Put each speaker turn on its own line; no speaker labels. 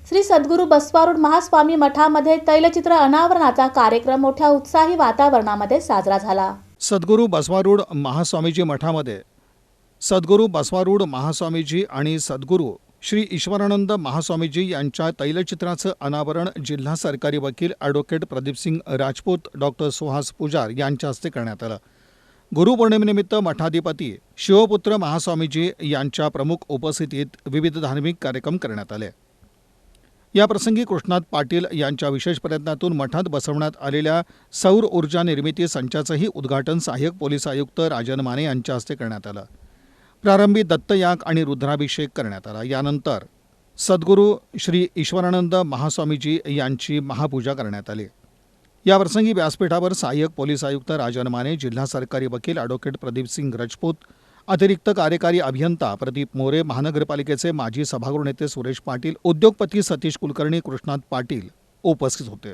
श्री सद्गुरू बसवारूढ महास्वामी मठामध्ये तैलचित्र अनावरणाचा कार्यक्रम मोठ्या उत्साही वातावरणामध्ये साजरा झाला।
सद्गुरू बसवारूढ महास्वामीजी मठामध्ये सद्गुरू बसवारूढ महास्वामीजी आणि सद्गुरू श्री ईश्वरानंद महास्वामीजी यांच्या तैलचित्राचं अनावरण जिल्हा सरकारी वकील ॲडव्होकेट प्रदीपसिंग राजपूत, डॉक्टर सुहास पुजार यांच्या हस्ते करण्यात आलं। गुरुपौर्णिमेनिमित्त मठाधिपती शिवपुत्र महास्वामीजी यांच्या प्रमुख उपस्थितीत विविध धार्मिक कार्यक्रम करण्यात आले। याप्रसंगी कृष्णात पाटील यांच्या विशेष प्रयत्नातून मठात बसवण्यात आलेल्या सौर ऊर्जा निर्मिती संचाचंही उद्घाटन सहाय्यक पोलीस आयुक्त राजन माने यांच्या हस्ते करण्यात आलं। प्रारंभी दत्तयाग आणि रुद्राभिषेक करण्यात आला। यानंतर सद्गुरू श्री ईश्वरानंद महास्वामीजी यांची महापूजा करण्यात आली। याप्रसंगी व्यासपीठावर सहाय्यक पोलीस आयुक्त राजन माने, जिल्हा सरकारी वकील ॲडव्होकेट प्रदीपसिंग राजपूत, अतिरिक्त कार्यकारी अभियंता प्रदीप मोरे, महानगरपालिकेचे माजी सभागृह नेते सुरेश पाटील, उद्योगपती सतीश कुलकर्णी, कृष्णात पाटील उपस्थित होते।